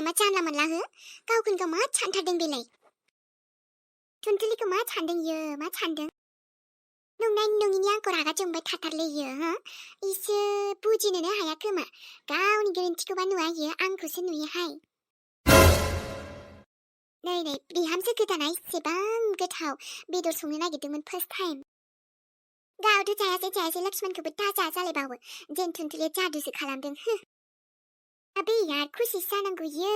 मा जानला मोनला हो गावखौनो मा सानथारदों बेलाय थुनथुलिखौ मा सानदों इयो मा सानदों नंनायनि नङिनि आंखौ रागा जोंबाय थाथारलै इयो हो इसे बुजिनोनो हाया खोमा गावनि गोरोन्थिखौबा नुवा इयो आंखौसो नुयोहाय नै बिहामजो गोदाना इसेबां गोथाव बेदर संनो नागिरदोंमोन फार्स्ट टाइम गावथ' जायासै लक्ष्मणखौबो दाजा जालायबावो जेन थुनथुलिया जादुसो खालामदों आबे यार खुसिसो जानांगौ इयो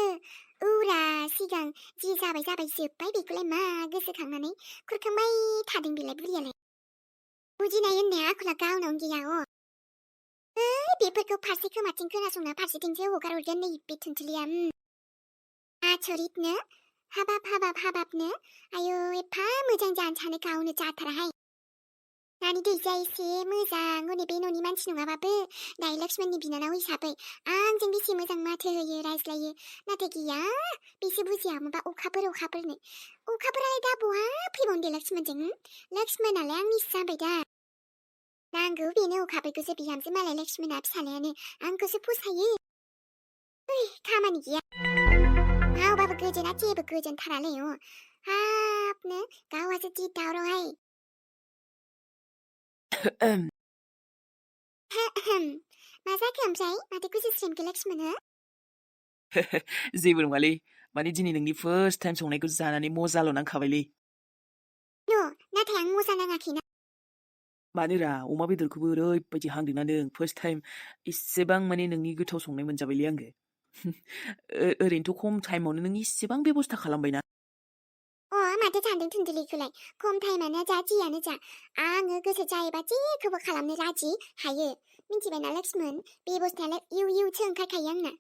औरा सिगां जि जाबाय जोब्बाय बेखौलाय मा गोसोखांनानै खुरखांबाय थादों बेलाय बुरियालाय बुजिनाय होननाया आखला गावनावनो गैया बेफोरखौ फारसे खोमाथिं खोनासंना फारसेथिंसो हगार हरगोन नै बे थुनथुलिया आसरितनो हाबाबनो आयौ एफा मोजां जानो सानो गावनो जाथाराहाय नानि दैजा एसे मोजां हनै बे न'नि मानसि नङाबाबो दायो लक्ष्मणनि बिनानाव हिसाबै आंजों बेसे मोजां माथो होयो रायज्लायो नाथाय गैया बेसो बुजिया माबा अखाफोरनो अखाफोरालाय दा बहा फैबावनो दे लक्ष्मणालाय आंनिसो जाबाय दा नांगौ बेनो अखाफोरखौसो बिहामजो मालाय लक्ष्मणा फिसालायानो आंखौसो फसायो खामानि गैया मावबाबो गोजोना जेबो गोजोनथारालै हाबनो गावहासो जि दावरावहाय मा जाखो ओमफ्राय माथो गुजुस्रोमखो लक्ष्मण जेबो नङालै माने दिनै नोंनि फार्स्ट टाइम संनायखौ जानानै मजाल' नांखाबायलै नाथाय आं मोजां नाङाखैना मानोरा अमा बेदरखौबो ओरैबायदि हांदोंना नों फार्स्ट टाइम इसेबां माने नोंनि गोथाव संनाय मोनजाबायलै आङो ओरैनोथ' खम टाइमावनो नों इसेबां बेबस्था खालामबायना माथो सानदों थुनथुलिखौलाय खम टाइमानो जा जियानो जा आङो गोसो जायोबा जेखौबो खालामनो राजि हायो मिन्थिबायना लक्ष्मण बेबस्थायालाय इउसो ओंखारखायो आंना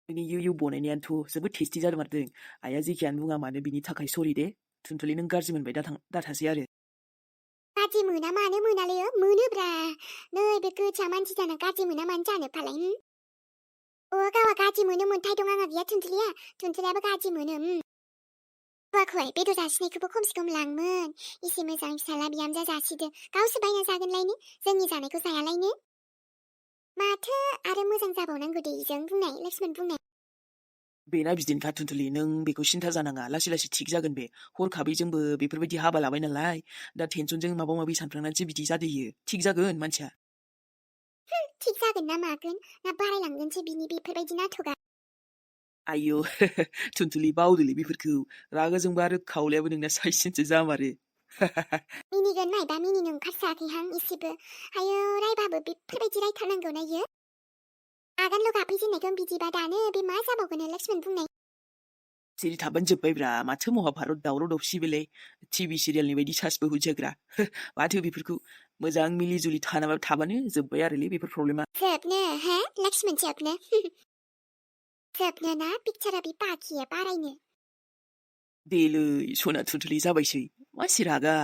बिनि इउ बनायनायानोथ' जोबोद टेस्टि जादों माथो आइया जेखियानो बुङा मानो बिनि थाखाय सरि दे थुनथुलि नों गाज्रि मोनबाय दाथासै आरो गाज्रि मोना मानो मोनालै मोनोब्रा नै बे गोजा मानसि जाना गाज्रि मोना मानो जानो फालाय गावा गाज्रि मोनो मोन्थाय दं आंहा गैया थुनथुलियाबो गाज्रि मोनो खौहाय बेदर जासिनायखौबो खमसे खम लांमोन एसे मोजां फिसाला बिहामजा जासिदो गावसो बायना जागोनलायनो जोंनि जानायखौ जायालायनो माथो आरो मोजां जाबावनांगौ दे इजों बुंनाय लक्ष्मण बुंनाय बेना बिदिनोखा थुनथुलि नों बेखौ सिन्था जानाङा लासै थिग जागोन बे हरखाबै जोंबो बेफोरबायदि हाबा लाबाय नालाय दा टेनसनजों माबा माबि सानफ्लांनानैसो बिदि जादोयो थिग जागोन मानसिया थिग जागोन ना मागोन ना बारायलांगोनसो बिनि बेफोरबायदि नाटका आयौ थुनथुलि बावदोलै बेफोरखौ रागा जोंबा आरो खावलायाबो नोंना साइसिनसो जामारो मिनिगोन नायबा मिनिनो ओंखारसाखैहां एसेबो आयौ रायबाबो बेफोरबायदि रायथारनांगौ ना इयो आगानल' गाफैजेननायखौ बिदिबा दानो बे मा जाबावगोन लक्ष्मण बुंनाय सिरि थाबानो जोब्बायब्रा माथो महाभारत दावराव दावसि बेलाय टिभि सिरियालनि बायदि सासबो होजाग्रा माथो बेफोरखौ मोजां मिलि जुलि थाबानो जोब्बाय आरोलै बेफोर प्रब्लेमा जोबनो लक्ष्मण जोबनो ना पिक्चारा बे बाखिया बारायनो देलै सना थुनथुलि जाबायसै मासि रागा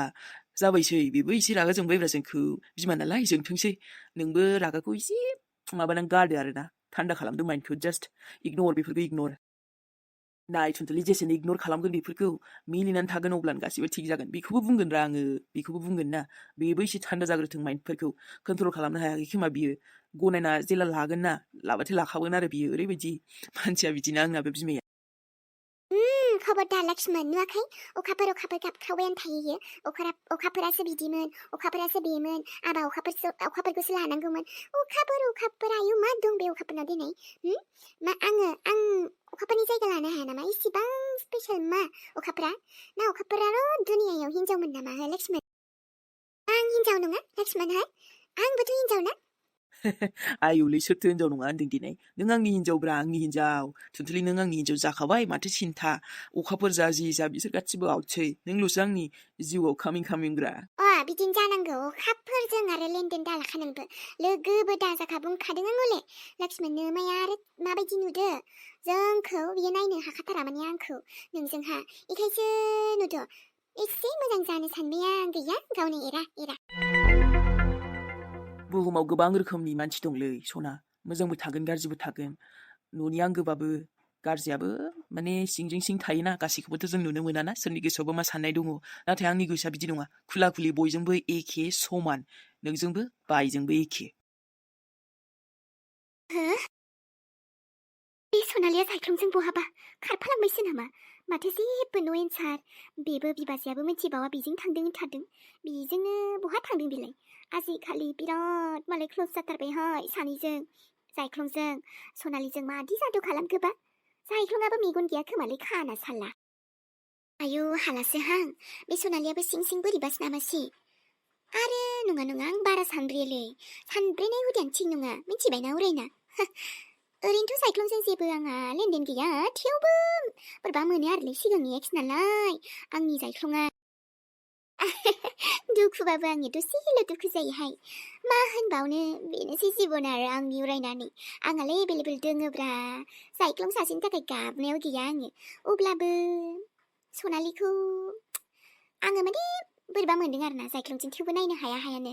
जाबायसै बेबो एसे रागा जोंबायब्रा जोंखौ बिमा नालाय जोंथोंसै नोंबो रागाखौ एसे माबानानै गारदो आरोना थान्दा खालामदो माइन्डखौ जास्ट इगनर बेफोरखौ इगनर नाय थुनथुलि जेसेनो इगनर खालामगोन बेफोरखौ मिलिनानै थागोन अब्लानो गासिबो थिग जागोन बेखौबो बुंगोनरा आङो बेखौबो बुंगोन ना बेबो एसे थान्दा जाग्रोथों माइन्डफोरखौ कन्ट्रल खालामनो हायाखै खोमा बियो गनायना जेला लागोन ना लाबाथाय लाखागोन आरो बियो ओरैबायदि मानसिया बिदिनो आंनाबो बिमाया खबरदार लक्ष्मण नुवाखै अखाफोर गाबख्रावबायानो थायो अखाफोरासो बिदिमोन अखाफोरासो बेमोन आबा अखाफोरखौसो लानांगौमोन अखाफोर आयु मा दं बे अखाफोरनाव दिनै मा आं अखाफोरनि जायगा लानो हाया नामा इसेबां स्पेशल मा अखाफोरा ना अखाफोराल' दुनियायाव हिनजावमोन नामा लक्ष्मण आं हिनजाव नङा लक्ष्मण आंबोथ' हिनजाव ना आयौलै सोरथो हिनजाव नङा होनदों दिनै नों आंनि हिनजावब्रा आंनि हिनजाव थुनथुलि नों आंनि हिनजाव जाखाबाय माथो सिन्था अखाफोर जा जि जा बिसोर गासिबो आउटसै नोंल'सो आंनि जिउआव कामिंब्रा बिदिनो जानांगौ अखाफोरजों आरो लेनदेन दालाखा नोंबो लोगोबो दाजाखा बुंखादों आं हले लक्ष्मणनो माया आरो माबायदि नुदो जोंखौ बियो नायनो हाखाथारा माने आंखौ नोंजोंहा इखायसो नुदो एसे मोजां जानो सानबाय आं गैया गावनो एरा बुहुमाव गोबां रोखोमनि मानसि दंलै सना मोजांबो थागोन गाज्रिबो थागोन न'नि आंगोबाबो गाज्रियाबो माने सिंजों सिं थायोना गासैखौबोथ' जों नुनो मोनाना सोरनि गोसोआवबो मा साननाय दङ नाथाय आंनि गोसोआ बिदि नङा खुला खुलि बयजोंबो एखे समान सनालिया सायख्लुमजों बहाबा खारफालांबायसो नामा? माथो जेबो नो एन्सार। बेबो बिबाजैयाबो मिथिबावा बेजों थांदों थादों। बेजोंनो बहा थांदों बेलाय? आजिखालि बिराद मालाय क्ल'ज जाथारबायहाय सानैजों। जायख्लंजों सनालिजों मादि जादु खालामखोबा? जायख्लंआबो मेगन गैया खोमालै खाना साला। आयु हालासोहां, बे सनालियाबो सिं सिं बोरैबासो नामासि। आरो नङा आं बारा सानब्रेयोलै। सानब्रेनाय हुदायानो थिग नङा, मिथिबायना उरायना? ओरैनोथ' सायख्लंजों जेबो आंहा लेनदेन गैया, थेवबो बोरैबा मोनो आरोलै सिगांनि एक्स नालाय आंनि जायख्लंआ। दुखुबाबो आंनि दसेल' दुखु जायोहाय। मा होनबावनो, बेनोसै जिबन आरो आंनि उरायनानै। आंहालाय एभेलेबेल दोङोब्रा, जायख्लं सासेनि थाखाय गाबनायाव गैया आङो। अब्लाबो सनालिखौ आङो माने बोरैबा मोनदों आरोना जायख्लंजों, थेवबो नायनो हायानो।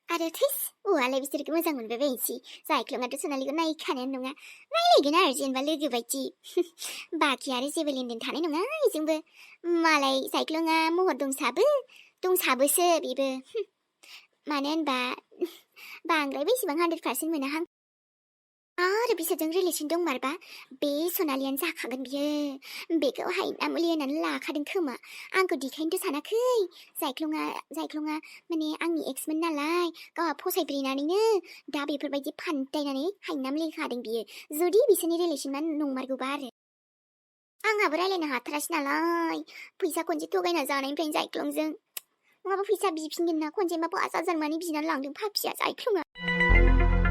आरो थैस, औवालाय बिसोरखौ मोजां मोनबाय बायनोसै। जायख्लंआथ' सनालिखौ नायखानायानो नङा। नायलायगोन आरो जेनेबा लोगो बायदि। बाखि आरो जेबो लेनदेन थानाय नङा बेजोंबो। मालाय जायख्लंआ महर दंसाबोसो बेबो। मानो होनबा बांद्राय बेसेबां 100% मोनाहां। आरो बिसोरजों रिलेसन दंमारबा बे सनालियानो जाखागोन बियो। बेखौ हायना मुलि होनानै लाखादों खोमा। आंखौ देखायनोथ' सानाखै। जायख्लंआ माने आंनि एक्समोन नालाय, गावहा फसायब्रेनानैनो दा बेफोरबायदि फान्दायनानै हायना मुलि होखादों बियो। जुदि बिसोरनि रिलेसना नंमारगौबा आरो। आंहाबो रायलायनो हाथारासै नालाय, फैसा खनसे थगायना जानायनिफ्रायनो जायख्लंजों। नङाबा फैसा बिफिनगोन ना, खनसेबा 5,000 मानि बिनानै लांदों फाफिया जायख्लंआ।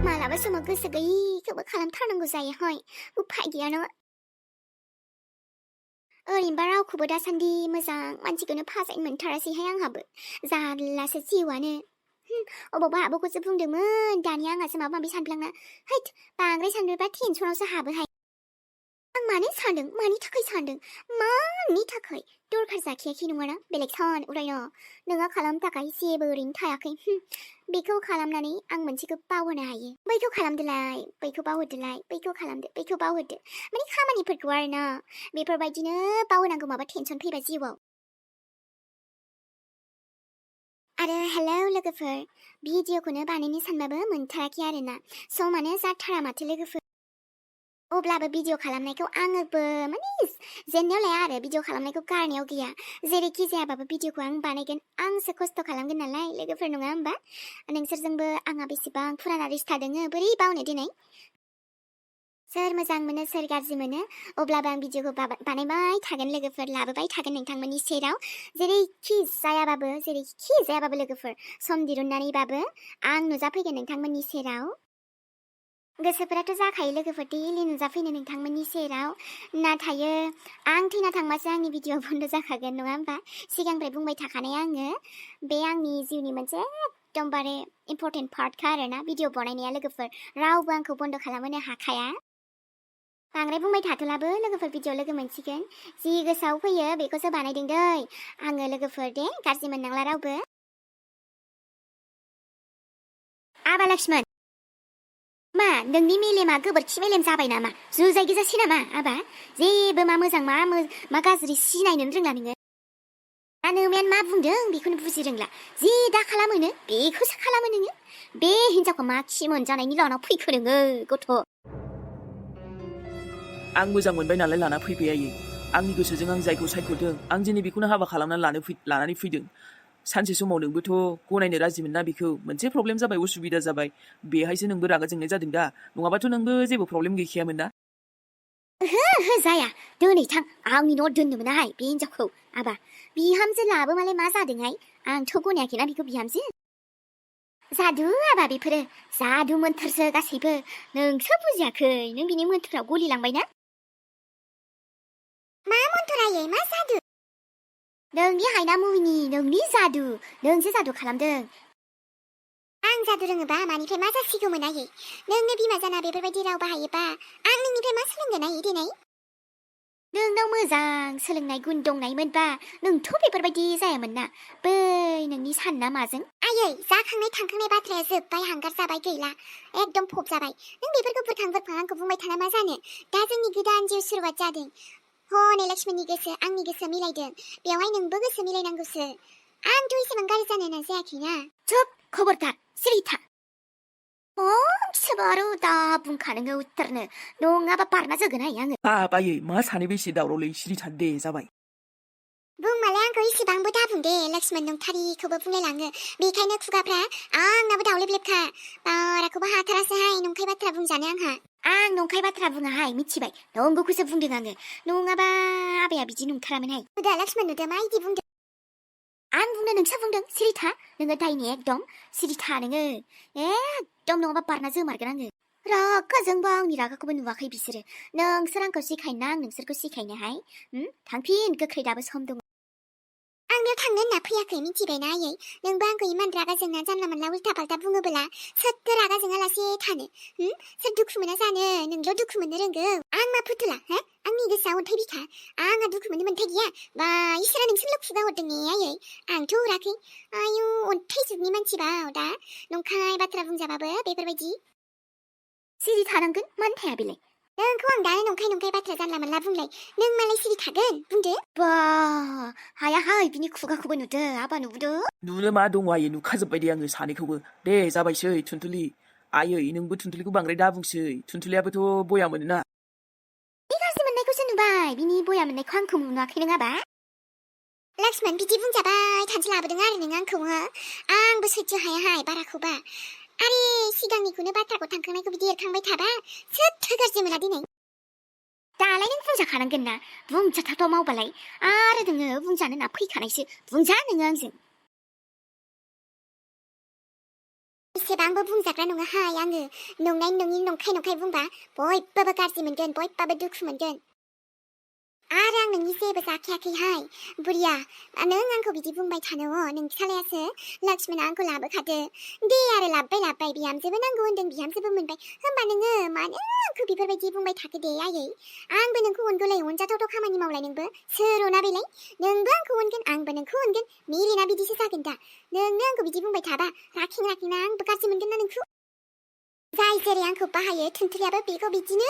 मालाबा समाव गोसो गैयैखौबो खालामथारनांगौ जायोहाय, उफाय गैयाना। ओरैनोबा रावखौबो दासान्दि मोजां मानसिखौनो फाजायनो मोनथारासैहाय आंहाबो। जारलासो जिउआनो। अबावबा हाबोखौसो बुंदोंमोन, दानिया आंहासो माबा माबि सानफ्लांना हैद बांद्राय सानब्रेबा टेनसनावसो हाबोहाय। आं मानो सानदों, मानि थाखाय सानदों, मानि थाखाय दरखार जाखियाखै नङाना, बेलेग सान उरायनो। नोङो खालामनो थाखाय जेबो ओरैनो थायाखै। बेखौ खालामनानै आं मोनसेखौ बावहोनो हायो। बैखौ खालामदोलाय, बैखौ बावहोदोलाय, बैखौ खालामदो, बैखौ बावहोदो। माने खामानिफोरखौ आरोना। बेफोरबायदिनो बावहोनांगौ माबा टेनसन फैबा जिउआव। आरो हेलौ लोगोफोर, भिडिअखौनो बानायनो सानबाबो मोनथाराखै आरोना। समानो जाथारा माथो लोगोफोर। अब्लाबो भिडिअ खालामनायखौ आङोबो माने जेननायाव लाया आरो, भिडिअ खालामनायखौ गारनायाव गैया। जेरैखि जायाबाबो भिडिअखौ आं बानायगोन, आंसो खस्थ' खालामगोन नालाय लोगोफोर, नङा होमबा? नोंसोरजोंबो आंहा बेसेबां फुराना रिस्ता दोङो, बोरै बावनो दिनै। सोर मोजां मोनो सोर गाज्रि मोनो, अब्लाबो आं भिडिअखौ बानायबाय थागोन लोगोफोर, लाबोबाय थागोन नोंथांमोननि सेराव। जेरैखि जायाबाबो लोगोफोर, सम दिरुननानैबाबो आं नुजाफैगोन नोंथांमोननि सेराव। गोसोफोराथ' जाखायो लोगोफोर दैलि नुजाफैनो नोंथांमोननि सेराव। नाथायो आं थैना थांबासो आंनि भिडिअ बन्द जाखागोन, नङा होमबा? सिगांनिफ्राय बुंबाय थाखानाय आङो। बे आंनि जिउनि मोनसे एकदमबारे इम्परटेन्ट पार्टखा आरोना भिडिअ बनायनाया लोगोफोर। रावबो आंखौ बन्द खालामनो हाखाया। बांद्राय बुंबाय थाथ'लाबो लोगोफोर, भिडिअ लोगो मोनसिगोन। जि गोसोआव फैयो बेखौसो बानायदों दै आङो लोगोफोर, दे गाज्रि मोननांला रावबो। आबा लक्ष्मण, मा नोंनि मेलेमा गोबोरखि मेलेम जाबाय नामा? जुजाय गोजासै नामा आबा? जेबो मा मोजां मा गाज्रि सिनायनोनो रोंला नोङो। दा नोमायानो मा बुंदों बेखौनो बुजि रोंला। जि दा खालामोनो बेखौसो खालामो नोङो। बे हिनजावखौ मा खि मोनजानायनि लाना फैखो नोङो गथ'? आं मोजां मोनबाय नालाय लाना फैबाय आयै। आंनि गोसोजों आं जायखौ सायख'दों, आं दिनै बेखौनो हाबा खालामनानै लानानै फैदों। सानसे समाव नोंबोथ' गनायनो राजिमोन ना बेखौ। मोनसे प्रब्लेम जाबाय, उसुबिदा जाबाय, बेहायसो नोंबो रागा जोंनाय जादों दा। नङाबाथ' नोंबो जेबो प्रब्लेम गैखायामोन ना। ओहो जाया, दोनै थां, आंनि न'आव दोननो मोनाहाय बे हिनजावखौ। आबा बिहामजो लाबोमालाय मा जादोंहाय? आंथ' गनायाखैना बेखौ बिहामजो। जादु आबा बेफोरो, जादु मोन्थोरसो गासैबो। नोंसो बुजियाखै, नों बिनि मोन्थोराव गलिलांबाय ना? मा मोन्थोर आयै, मा जादु? नोंनि हायना मुहिनि, नोंनि जादु, नोंसो जादु खालामदों। आं जादु रोङोबा मानिफ्राय मा जासिगौमोन आयै? नोंनो बिमा जाना बेफोरबायदि राव बाहायोबा आं नोंनिफ्राय मा सोलोंगोन आयै देनाय? नोंनाव मोजां सोलोंनाय गुन दंनायमोनबा नोंथ' बेफोरबायदि जायामोन ना। बै नोंनि सानना माजों? आयै जाखांनाय थांखांनाय बाथ्राया जोब्बाय, हांगार जाबाय, गैला। एकदम फब जाबाय। नों बेफोरखौ बुरखां आंखौ बुंबाय थाना मा जानो? दा जोंनि गोदान जिउ सुरुवात जादों। हनै लक्ष्मणनि गोसो आंनि गोसो मिलायदों। बेवहाय नोंबो गोसो मिलायनांगौसो। आंथ' एसेबां गाज्रि जानो नाजायाखैना। चुप, खबरदार, सिरि था। 서바로 다 분가는 거 웃더네. 농아바 빠르나 저거나 양을. 바바예 마 사네 베시 다오로레 시리 잔데 자바이. 붕말랑 거 이시 방보다 붕대 렉스만 농타리 그거 붕레랑을 미카이나 쿠가브라 나보다 올레블랩카 바라쿠바 하타라스 하이 농카이 바트라 붕자냥하 농카이 바트라 붕아 하이 미치바이 농고 구서 붕대강을 농아바 아베야 비지 농타라면 하이 우다 렉스만 누다 마이디 붕대 붕대는 차붕등 시리타 능을 다이니 액돔 시리타 능을 액돔 농아바 빠르나 저 말그랑을 라까 정방 니라가 그분 와카이 비스를 능스랑 거 시카이낭 능스를 거 시카이네 하이 당핀 그 크리다브 섬동 앙묘 탕는 나프야크 미집에 나예 능방그 이만 드라가 정나 잠라만 라울타 발다 붕어블라 섣드라가 정알라 세타네 섣두쿠무나 사는 능로 두쿠무 느른그 앙마 푸틀라 앙미그 싸운 태비카 앙아 두쿠무 느면 태기야 와 이스라 능슬럭 푸가 오등에 아예 앙 도우라크 아유 온 태죽 니만 치바 오다 농카이 바트라 붕자바버 베버베지 시리 타는근 만태야빌레 능 그왕 나는 농카이 바트라 잠라만 라붕레 능 말레 시리 타근 붕드 와 하야 하이 비니 쿠가 쿠가 누드 아바 누드 누르 마동와예 누 카즈바이디 양을 사네 그거 네 자바이셔 툰툴리 아여 이능부 툰툴리고 방레 다붕셔 툰툴리아부터 뭐야면나 가슴은 내 곳은 누바이 비니 보야면 내 쾅쿵 누나 키능아바 락스만 비지 붕자바이 단칠라부등 아리능 앙쿵아 앙부 슬주 하야 하이 바라쿠바 아리 시강니 구느 바타고 탕크나이고 비디에 캉바이 타바 스트가지문 아디네 달라이는 붕자 가는 겠나 붕자 타도 마우발라이 아르등어 붕자는 아프이 가나이시 붕자는 앙승 세방부 붕자가 농아 하양으 농나이 농인 농카이 붕바 보이 빠바 가지문 된 보이 빠바 두쿠문 된 아랑 능이 세브 사키야키 하이 부리야 나는 앙코 비지 붕바이 타노 능 살레야스 락스면 앙코 라브 카드 디아르 라바이 비암스분 앙고 원등 비암스분 문바이 흠바능은 마는 그 비벌바이 지붕바이 타그데 야예 앙부는 그 원글레 온자 도독 하마니 마울라능부 스로나빌레 능부 앙코 원근 앙부는 그 원근 미리나 비디 세사근다 능는 앙코 비지 붕바이 타바 라킹 앙부 가스문 근나는 그 자이세리 앙코 바하예 튼트리아버 비고 비지는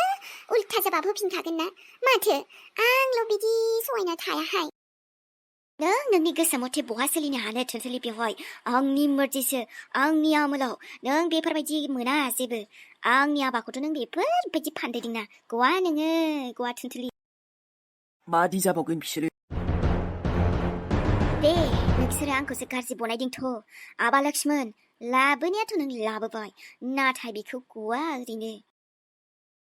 울타자바 법신 가근나 마트 앙로 비지 소이나 타야 하이 능 니그사 못해 보아슬리니 하네 튼슬리 비호이 앙니 머지스 앙니 아무로 능 비퍼바이지 문화 세브 앙니 아바고도 능 비퍼 베지 판데딩나 고아 능은 고아 튼틀리 마디 자복은 비시를 네 늑스를 앙코스 가지 보나이딩 토 아바 락시문 라브니아 토는 라브바이 나타이비 그 고아 의리네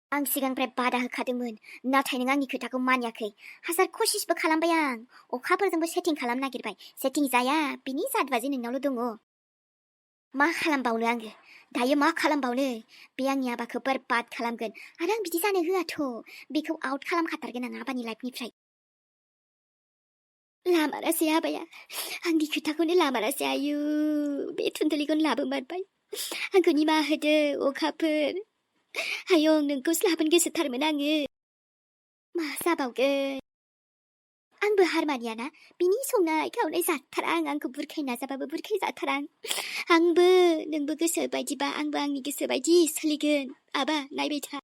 앙시강 프레 바다 흑하드문 나타이는 앙니 그타고 마니아크이 하살 코시시버 칼람바양 오 카퍼등부 세팅 칼람나기르바이 세팅이자야 비니 사드바지는 널로동오 마 칼람바우느 앙그 다이어 마 칼람바우느 비양니아바 그 버팟 칼람근 아랑 비지사네 흐아토 비그 아웃 칼람 카타르게난 아바니 라이프니프라이 라마라세 아바야 앙니 그타고는 라마라세 아유 베툰들리곤 라브만바이 앙그니 마흐드 오 카플 하용 능고 슬라분 게 스타르면 앙을 마사바우게 앙부 하르마니아나 비니 송나이 가오네 사타랑 앙그 부르케이 나사바부 부르케이 사타랑 앙부 능부 그 서바이지바 앙부 앙니 그 서바이지 슬리근 아바 나이베타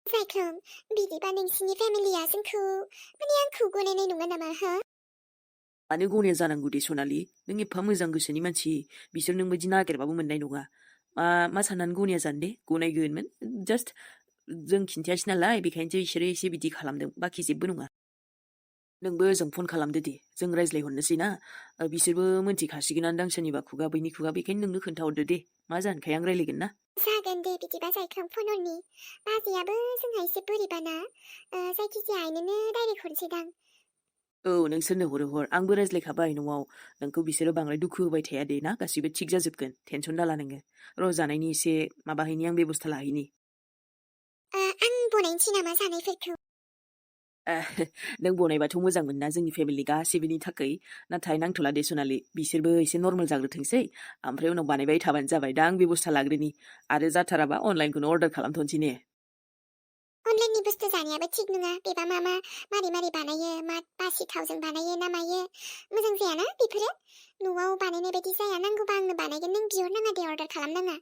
사이컴 비디바 능신이 패밀리야 승쿠 마니앙 쿠고네네 농가나마 하 아느 고네 자랑구리 소날리 능이 파무장 그시니 많지 미술 능부 지나게라 바보면 나이노가 마 사난 고네 잔데 고네 그은면 just जों खिन्थियासै नालाय बेखायनो बिसोरो एसे बिदि खालामदों बाखि जेबो नङा नोंबो जों फन खालामदो दे जों रायज्लायहरनोसै ना बिसोरबो मोनथिखासिगोनानो दां सोरनिबा खुगा बैनि खुगा बेखायनो नोंनो खोन्थाहरदो दे मा जानखाय आं रायलायगोन ना जागोन दे बिदिबा जायखौ फन हरनि बाजैयाबो जोंहा एसे बोरैबाना जायखिजाया आइनोनो डाइरेक्ट हरसैदां औ नोंसोरनो हर आंबो रायज्लायखाबाय न'आव नोंखौ बिसोरो बांद्राय दुखु होबाय थाया दे ना गासिबो थिग जाजोबगोन टेनसन दाला नोङो र' जानायनि एसे माबाहैनि आं बेबस्था लाहैनि आं बनायनोसै नामा जानायफोरखौ नों बनायबाथ' मोजांमोन ना जोंनि फेमिलि गासिबोनि थाखाय नाथाय नांथ'ला दे सनालि बिसोरबो एसे नर्मेल जाग्रोथोंसै ओमफ्राय उनाव बानायबाय थाबानो जाबाय दा आं बेबस्था लाग्रोनि आरो जाथाराबा अनलाइनखौनो अर्डार खालामथ'नोसै ने अनलाइननि बुस्थु जानायाबो थिग नङा बेबा मारै बानायो मा बासिथावजों बानायो ना मायो मोजां जायाना बेफोरो न'आव बानायनाय बायदि जाया नांगौबा आंनो बानायगोन नों बिहरनाङा दे अर्डार खालामनाङा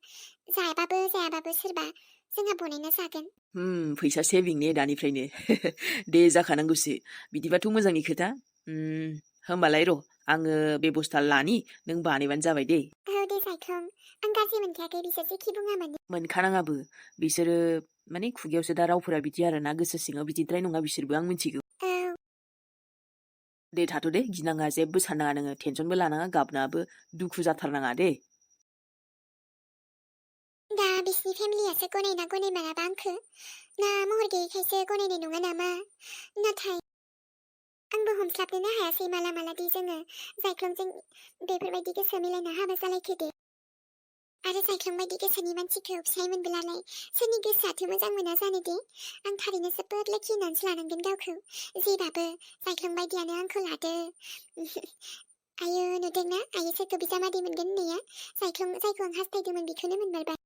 जायाबाबो सोरबा जोंहा बनायना जागोन फैसा सेभिं ने दानिफ्रायनो दे जाखानांगौसो बिदिबाथ' मोजांनि खोथा होमबालाय र' आङो बेबस्था लानि नों बानायबानो जाबाय दे औ दे सायख्लं आं गाज्रि मोनखायाखै बिसोर जेखि बुङा मानो मोनखानाङाबो बिसोरो माने खुगायावसो दा रावफोरा बिदि आरोना गोसो सिङाव बिदिद्राय नङा बिसोरबो आं मिथिगौ औ दे थाथ' दे गिनाङा जेबो साननाङा नोङो टेनसनबो लानाङा गाबनाबो दुखु जाथारनाङा दे दा बिसिनि फेमिलियासो गनायना गनायमाराबा आंखो ना महर गैयैखायसो गनायनाय नङा नामा नाथाय आंबो हमस्लाबनोनो हायासै माला मालादि जोङो सायख्लंजों बेफोरबायदि गोसो मिलायना हाबा जालायखो दे आरो सायख्लं बायदि गोसोनि मानसिखौ फिसाय मोनबोलालाय सोरनि गोसोआथो मोजां मोना जानो दे आं थारैनो जोबोद लोखि होननानैसो लानांगोन गावखौ जेबाबो सायख्लं बायदियानो आंखौ लादो आयो नुदोंना आयो सोरखौ बिजामादै मोनगोन होननाया सायख्लं जायखौ आं हास्थायदोंमोन बेखौनो मोनमारबाय